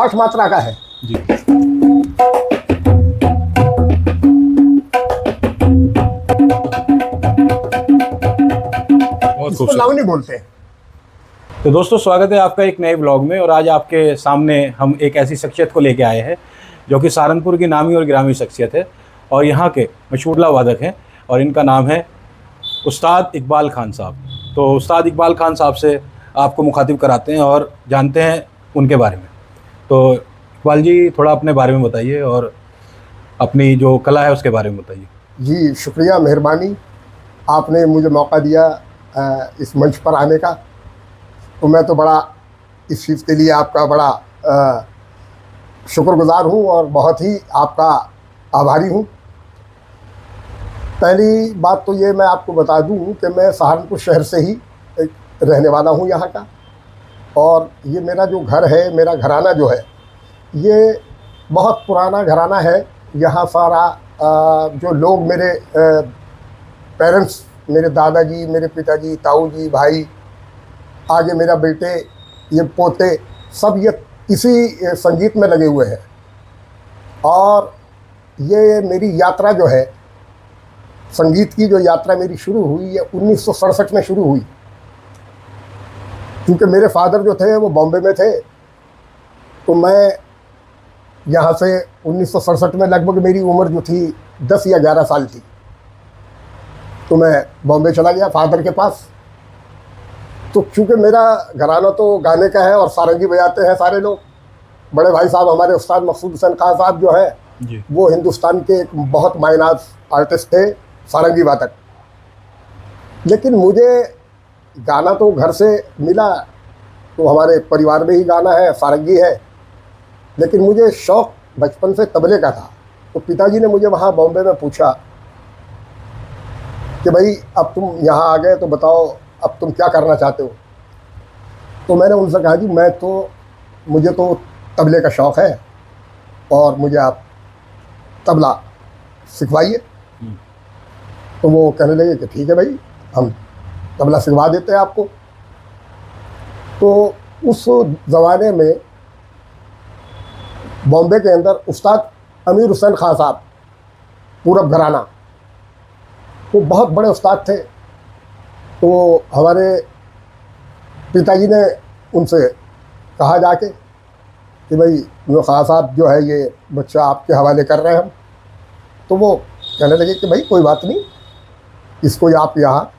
8 मात्रा का है जी। बहुत इसको खूबसूरत। लावनी बोलते हैं। तो दोस्तों, स्वागत है आपका एक नए ब्लॉग में। और आज आपके सामने हम एक ऐसी शख्सियत को लेके आए हैं जो कि सहारनपुर की नामी और गिरामी शख्सियत है और यहाँ के मशहूर तबला वादक हैं, और इनका नाम है उस्ताद इकबाल खान साहब। तो उस्ताद इकबाल खान साहब से आपको मुखातिब कराते हैं और जानते हैं उनके बारे में। तो इकबाल जी, थोड़ा अपने बारे में बताइए और अपनी जो कला है उसके बारे में बताइए। जी शुक्रिया, मेहरबानी, आपने मुझे मौका दिया इस मंच पर आने का। तो मैं तो बड़ा इस चीज़ के लिए आपका बड़ा शुक्रगुजार हूँ और बहुत ही आपका आभारी हूँ। पहली बात तो ये मैं आपको बता दूँ कि मैं सहारनपुर शहर से ही रहने वाला हूँ यहाँ का। और ये मेरा जो घर है, मेरा घराना जो है, ये बहुत पुराना घराना है। यहाँ सारा जो लोग मेरे पेरेंट्स, मेरे दादाजी, मेरे पिताजी, ताऊ जी, भाई, आगे मेरा बेटे, ये पोते, सब ये इसी संगीत में लगे हुए हैं। और ये मेरी यात्रा जो है, संगीत की जो यात्रा मेरी शुरू हुई, ये 1967 में शुरू हुई। क्योंकि मेरे फादर जो थे वो बॉम्बे में थे, तो मैं यहाँ से 1967 में लगभग मेरी उम्र जो थी 10 या 11 साल थी, तो मैं बॉम्बे चला गया फादर के पास। तो क्योंकि मेरा घराना तो गाने का है और सारंगी बजाते हैं सारे लोग। बड़े भाई साहब हमारे उस्ताद मकसूद हुसैन खान साहब जो है जी। वो हिंदुस्तान के एक बहुत मायनाज आर्टिस्ट थे, सारंगी वादक। लेकिन मुझे गाना तो घर से मिला, तो हमारे परिवार में ही गाना है, सारंगी है। लेकिन मुझे शौक़ बचपन से तबले का था। तो पिताजी ने मुझे वहाँ बॉम्बे में पूछा कि भाई अब तुम यहाँ आ गए तो बताओ अब तुम क्या करना चाहते हो। तो मैंने उनसे कहा जी मुझे तो तबले का शौक़ है और मुझे आप तबला सिखवाइए। तो वो कहने लगे कि ठीक है भाई, हम तबला सिखवा देते हैं आपको। तो उस ज़माने में बॉम्बे के अंदर उस्ताद अमीर हुसैन खान साहब, पूरब घराना, वो बहुत बड़े उस्ताद थे। तो हमारे पिताजी ने उनसे कहा जाके कि भाई जो खान साहब जो है ये बच्चा आपके हवाले कर रहे हैं हम। तो वो कहने लगे कि भाई कोई बात नहीं, इसको आप यहाँ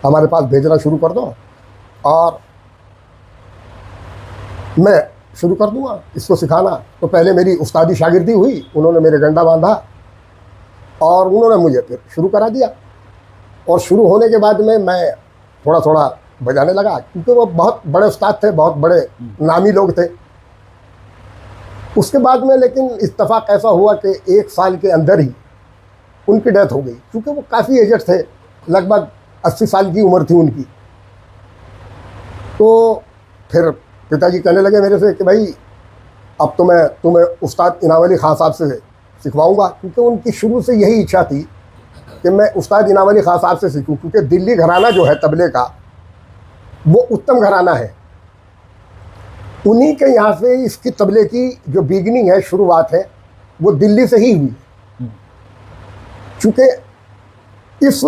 हमारे पास भेजना शुरू कर दो और मैं शुरू कर दूँगा इसको सिखाना। तो पहले मेरी उस्तादी शागिर्दी हुई, उन्होंने मेरे गंडा बांधा और उन्होंने मुझे फिर शुरू करा दिया। और शुरू होने के बाद में मैं थोड़ा थोड़ा बजाने लगा, क्योंकि वो बहुत बड़े उस्ताद थे, बहुत बड़े नामी लोग थे। उसके बाद में लेकिन इत्तेफाक ऐसा हुआ कि 1 साल के अंदर ही उनकी डेथ हो गई, क्योंकि वो काफ़ी एजड थे, लगभग 80 साल की उम्र थी उनकी। तो फिर पिताजी कहने लगे मेरे से कि भाई अब तो मैं तुम्हें उस्ताद इनाम अली खान साहब से सिखवाऊंगा, क्योंकि उनकी शुरू से यही इच्छा थी कि मैं उस्ताद इनाम अली खान साहब से सीखूं। क्योंकि दिल्ली घराना जो है तबले का, वो उत्तम घराना है। उन्हीं के यहाँ से इसकी तबले की जो बिगनिंग है, शुरुआत है, वो दिल्ली से ही हुई। चूँकि इस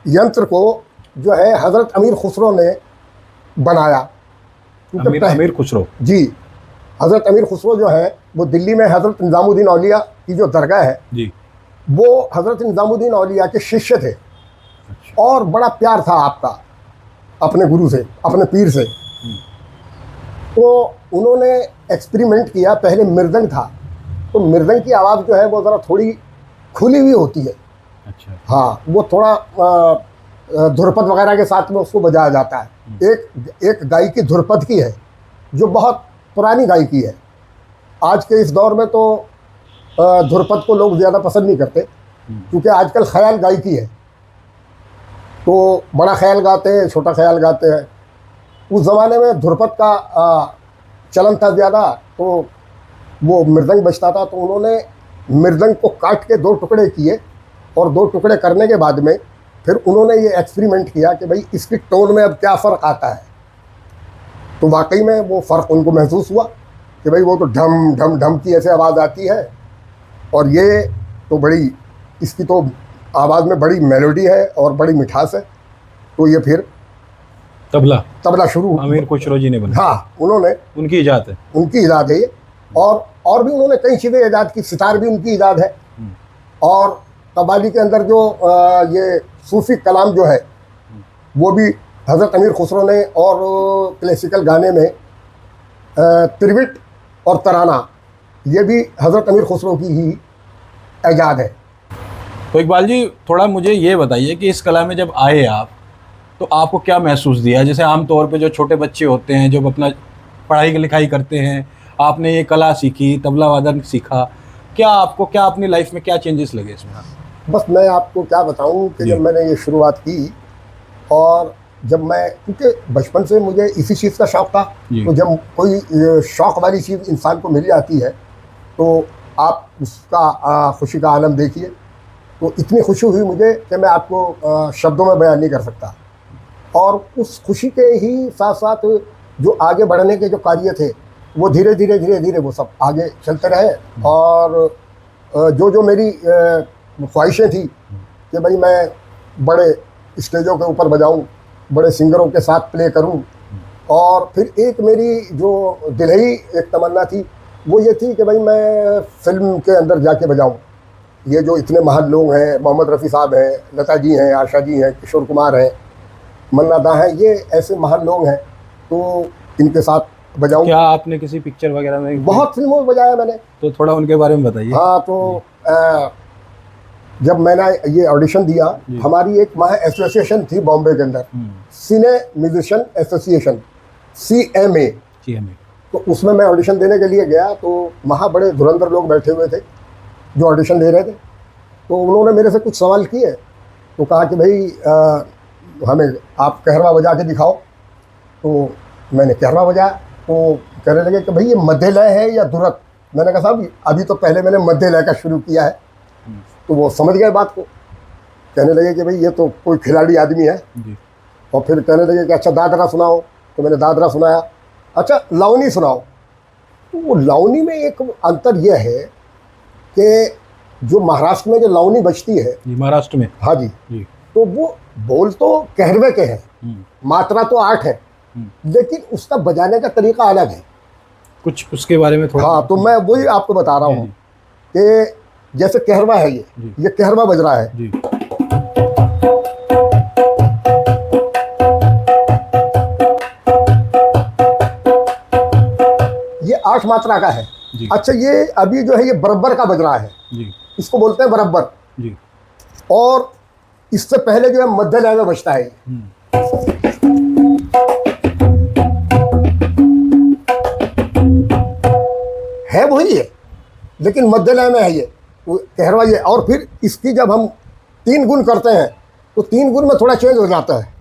यंत्र को जो है हज़रत अमीर खुसरो ने बनाया। अमीर खुसरो जी, हज़रत अमीर खुसरो जो है वो दिल्ली में हज़रत निज़ामुद्दीन औलिया की जो दरगाह है जी, वो हज़रत निज़ामुद्दीन औलिया के शिष्य थे। और बड़ा प्यार था आपका अपने गुरु से, अपने पीर से। तो उन्होंने एक्सपेरिमेंट किया। पहले मृदंग था, तो मृदंग की आवाज़ जो है वो ज़रा थोड़ी खुली हुई होती है। अच्छा। हाँ, वो थोड़ा धुरपद वगैरह के साथ में उसको बजाया जाता है। एक गायकी धुरपद की है जो बहुत पुरानी गायकी है। आज के इस दौर में तो धुरपद को लोग ज़्यादा पसंद नहीं करते, क्योंकि आजकल ख्याल गायकी है। तो बड़ा ख्याल गाते हैं, छोटा ख्याल गाते हैं। उस ज़माने में धुरपद का चलन था ज़्यादा, तो वो मृदंग बजता था। तो उन्होंने मृदंग को काट के 2 टुकड़े किए, और 2 टुकड़े करने के बाद में फिर उन्होंने ये एक्सपेरिमेंट किया कि भाई इसकी टोन में अब क्या फ़र्क आता है। तो वाकई में वो फ़र्क उनको महसूस हुआ कि भाई वो तो ढम ढम ढम की ऐसे आवाज़ आती है, और ये तो बड़ी, इसकी तो आवाज़ में बड़ी मेलोडी है और बड़ी मिठास है। तो ये फिर तबला शुरू, अमीर खुसरो जी ने बनाया, हाँ उन्होंने, उनकी इजाद है। उनकी ईजाद है ये। और भी उन्होंने कई चीज़ें ईजाद की, सितार भी उनकी ईजाद है। और कव्वाली के अंदर जो ये सूफी कलाम जो है वो भी हज़रत अमीर खुसरो ने, और क्लासिकल गाने में तिरविट और तराना ये भी हज़रत अमीर खुसरो की ही ईजाद है। तो इकबाल जी थोड़ा मुझे ये बताइए कि इस कला में जब आए आप, तो आपको क्या महसूस दिया? जैसे आमतौर पे जो छोटे बच्चे होते हैं, जब अपना पढ़ाई लिखाई करते हैं, आपने ये कला सीखी, तबला वादन सीखा, क्या अपनी लाइफ में क्या चेंजेस लगे इसमें? बस मैं आपको क्या बताऊं कि जब मैंने ये शुरुआत की, और जब मैं, क्योंकि बचपन से मुझे इसी चीज़ का शौक़ था, तो जब कोई शौक़ वाली चीज़ इंसान को मिल जाती है तो आप उसका खुशी का आलम देखिए। तो इतनी खुशी हुई मुझे कि मैं आपको शब्दों में बयान नहीं कर सकता। और उस खुशी के ही साथ साथ जो आगे बढ़ने के जो कार्य थे वो धीरे धीरे वो सब आगे चलते रहे। और जो मेरी ख्वाहिशें थी कि भाई मैं बड़े स्टेजों के ऊपर बजाऊं, बड़े सिंगरों के साथ प्ले करूं, और फिर एक मेरी जो दिलही एक तमन्ना थी वो ये थी कि भाई मैं फिल्म के अंदर जाके बजाऊं। ये जो इतने महान लोग हैं, मोहम्मद रफ़ी साहब हैं, लता जी हैं, आशा जी हैं, किशोर कुमार हैं, मन्ना दा हैं, ये ऐसे महान लोग हैं, तो इनके साथ बजाऊं। क्या आपने किसी पिक्चर वगैरह में? बहुत फिल्मों में बजाया मैंने। तो थोड़ा उनके बारे में बताइए। हाँ, तो जब मैंने ये ऑडिशन दिया, हमारी एक वहाँ एसोसिएशन थी बॉम्बे के अंदर, सिने म्यूजिशियन एसोसिएशन, CMA। तो उसमें मैं ऑडिशन देने के लिए गया, तो वहाँ बड़े धुरंधर लोग बैठे हुए थे जो ऑडिशन दे रहे थे। तो उन्होंने मेरे से कुछ सवाल किए, तो कहा कि भाई हमें आप कहरवा बजा के दिखाओ। तो मैंने कहरवा बजाया, तो कहने लगे कि भाई ये मध्य लय है या धुरत। मैंने कहा साहब अभी तो पहले मैंने मध्य लय का शुरू किया है। तो वो समझ गए बात को, कहने लगे कि भाई ये तो कोई खिलाड़ी आदमी है। और फिर कहने लगे कि अच्छा दादरा सुनाओ। तो मैंने दादरा सुनाया। अच्छा लावनी सुनाओ। तो वो लावनी में एक अंतर यह है कि जो महाराष्ट्र में जो लावनी बजती है, महाराष्ट्र में, हाँ जी, तो वो बोल तो कहरवे के हैं, मात्रा तो 8 है, लेकिन उसका बजाने का तरीका अलग है। कुछ उसके बारे में थोड़ा? हाँ, तो मैं वही आपको बता रहा हूँ कि जैसे कहरवा है, ये कहरवा बज रहा है। ये 8 मात्रा का है। अच्छा ये अभी जो है ये बरब्बर का बज रहा है, इसको बोलते हैं बरब्बर। और इससे पहले जो है मध्य लय में बजता है। है वही है, लेकिन मध्य लय में है ये कहरवा ये। और फिर इसकी जब हम 3 गुण करते हैं तो 3 गुण में थोड़ा चेंज हो जाता है।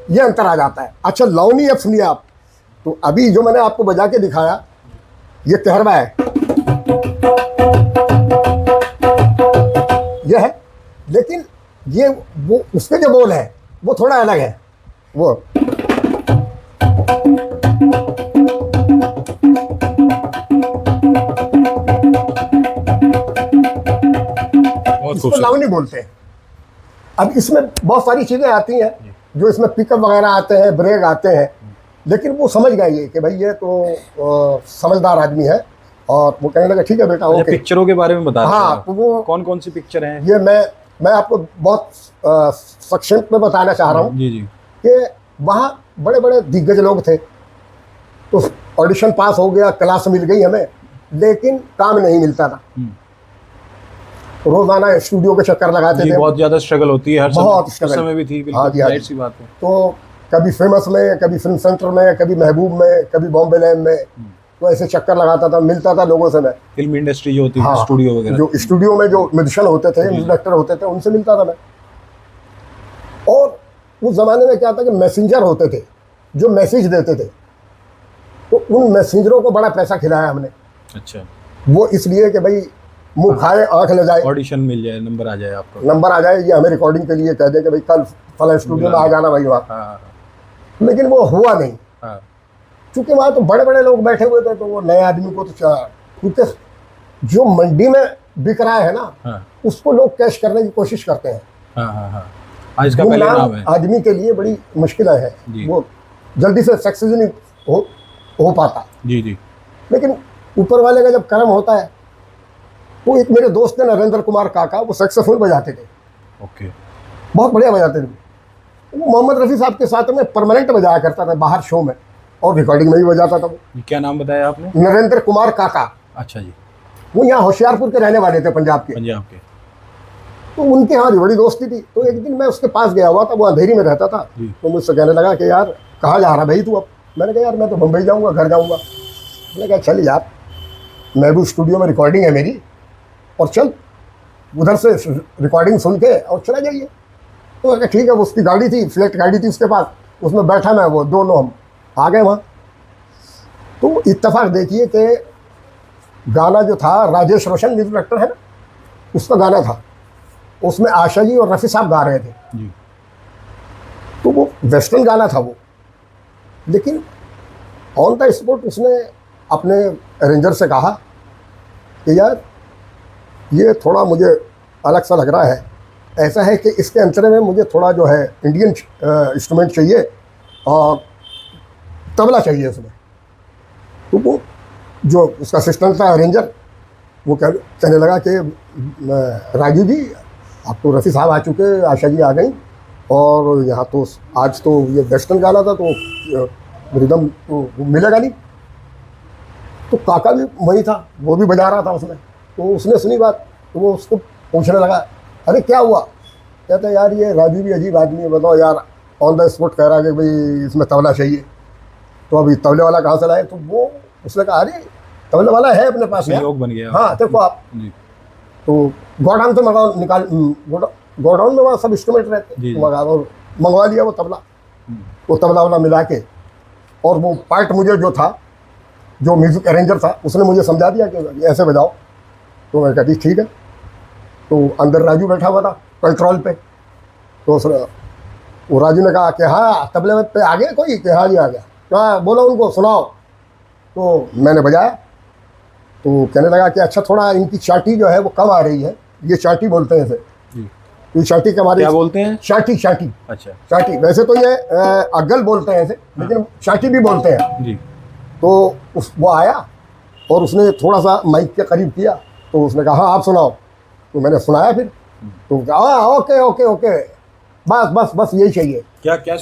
ये अंतर आ जाता है। अच्छा लावनी अब सुनिए आप। तो अभी जो मैंने आपको बजा के दिखाया ये कहरवा है, यह है, लेकिन ये वो उसके जो बोल है वो थोड़ा अलग है। वो इसको लावनी बोलते हैं। अब इसमें बहुत सारी चीज़ें आती हैं, जो इसमें पिकअप वगैरह आते हैं, ब्रेक आते हैं, लेकिन वो समझ गए ये कि भाई ये तो समझदार आदमी है। और वो कहने लगा ठीक है बेटा, ओके। पिक्चरों के बारे में बता रहे हैं। हाँ, तो वो कौन कौन सी पिक्चर हैं? ये मैं आपको बहुत संक्षेप में बताना चाह रहा हूँ कि वहाँ बड़े बड़े दिग्गज लोग थे। तो ऑडिशन पास हो गया, क्लास मिल गई हमें, लेकिन काम नहीं मिलता था। रोजाना स्टूडियो के चक्कर लगाते थे। बहुत ज़्यादा स्ट्रगल होती है, हर बहुत समय भी थी। हाँ जी, जाहिर सी बात है। तो कभी फेमस में, कभी फिल्म सेंटर में, कभी महबूब में, कभी बॉम्बे लैब में, तो ऐसे चक्कर लगाता था, मिलता था लोगों से मैं। फिल्म इंडस्ट्री जो होती है, स्टूडियो वगैरह, जो स्टूडियो में जो म्यूजिशियन होते थे, डायरेक्टर होते थे, उनसे मिलता था मैं। और उस जमाने में क्या था कि मैसेंजर होते थे जो मैसेज देते थे, तो उन मैसेंजरों को बड़ा पैसा खिलाया हमने। अच्छा। वो इसलिए कि भाई मुंह खाए आंख ले जाए, ऑडिशन मिल जाए, नंबर आ जाए आपको। नंबर आ जाए, ये हमें रिकॉर्डिंग के लिए कह दे कि भाई कल फला स्टूडियो में आ जाना भाई वहाँ। हाँ लेकिन वो हुआ नहीं, हाँ क्योंकि वहाँ तो बड़े बड़े लोग बैठे हुए थे, तो वो नए आदमी को तो क्योंकि जो मंडी में बिक रहा है ना, हाँ उसको लोग कैश करने की कोशिश करते हैं। हाँ हाँ हाँ हाँ, इसका पहले गुमनाम नाम है। आदमी के लिए बड़ी मुश्किल है, जी। वो जल्दी से सक्सेस नहीं हो पाता। जी जी। लेकिन ऊपर वाले का जब कर्म होता है, वो एक मेरे दोस्त थे नरेंद्र कुमार काका, वो सक्सेसफुल बजाते थे, ओके। बहुत बढ़िया बजाते थे। वो मोहम्मद रफ़ी साहब के साथ में परमानेंट बजाया करता था बाहर शो में, और रिकॉर्डिंग में भी बजाता था वो। ये क्या नाम बताया आपने? नरेंद्र कुमार काका, अच्छा जी। वो यहाँ होशियारपुर के रहने वाले थे, पंजाब के। पंजाब के। तो उनके यहाँ भी बड़ी दोस्ती थी। तो एक दिन मैं उसके पास गया हुआ था, वो अंधेरी में रहता था। जी। तो मुझसे कहने लगा कि यार कहाँ जा रहा भाई तू अब? मैंने कहा यार मैं तो मुंबई जाऊँगा, घर जाऊँगा। मैंने कहा चल यार, महबूब स्टूडियो में रिकॉर्डिंग है मेरी, और चल उधर से रिकॉर्डिंग सुन के और चला जाइए। तो मैंने कहा ठीक है। वो उसकी गाड़ी थी, फ्लैट गाड़ी थी उसके पास, उसमें बैठा मैं, वो दोनों हम आ गए वहाँ। तो इत्तेफाक देखिए कि गाना जो था, राजेश रोशन म्यूजिक डायरेक्टर है ना, उसका गाना था, उसमें आशा जी और रफ़ी साहब गा रहे थे। जी। तो वो वेस्टर्न गाना था वो, लेकिन ऑन द स्पॉट उसने अपने अरेंजर से कहा कि यार ये थोड़ा मुझे अलग सा लग रहा है, ऐसा है कि इसके अंतरे में मुझे थोड़ा जो है इंडियन इंस्ट्रूमेंट चाहिए और तबला चाहिए उसमें। तो वो जो उसका असिस्टेंट था अरेंजर, वो कहने लगा कि राजू जी अब तो रफ़ी साहब आ चुके, आशा जी आ गई, और यहाँ तो आज तो ये वेस्टर्न गाना था, तो रिदम तो मिलेगा नहीं। तो काका भी वही था, वो भी बजा रहा था उसमें। तो उसने सुनी बात, तो वो उसको पूछने लगा, अरे क्या हुआ? कहता यार ये राजू भी अजीब आदमी है, बताओ यार, ऑन द स्पॉट कह रहा है कि भाई इसमें तबला चाहिए, तो अभी तबले वाला कहाँ से लाए? तो वो उसने कहा अरे तबले वाला है अपने पास यार। संयोग बन गया। हाँ देखो आप। जी। तो गोडाउन से गोडाउन में वहाँ सब इंस्ट्रूमेंट रहते, जी। मंगवा लिया वो तबला, वो तबला वाला मिला के, और वो पार्ट मुझे जो था, जो म्यूजिक अरेंजर था, उसने मुझे समझा दिया कि ऐसे बजाओ। तो मैं कहती ठीक है। तो अंदर राजू बैठा हुआ था कंट्रोल पे। तो वो राजू ने कहा कि हाँ तबले पे आ गए कोई? कि हाँ जी आ गया। क्या बोलो उनको, सुनाओ। तो मैंने बजाया। तो कहने लगा कि अच्छा थोड़ा इनकी चाटी जो है वो कम आ रही है, ये चाटी बोलते हैं इसे। ये चाटी के हमारे क्या बोलते हैं? चाटी। चाटी अच्छा। चाटी, वैसे तो ये अगल बोलते हैं इसे, लेकिन चाटी भी बोलते हैं। जी। तो वो आया और उसने थोड़ा सा माइक के करीब किया, तो उसने कहा हाँ आप सुनाओ। तो मैंने सुनाया फिर। तो कहा ओके ओके ओके, बस बस बस यही चाहिए। क्या क्या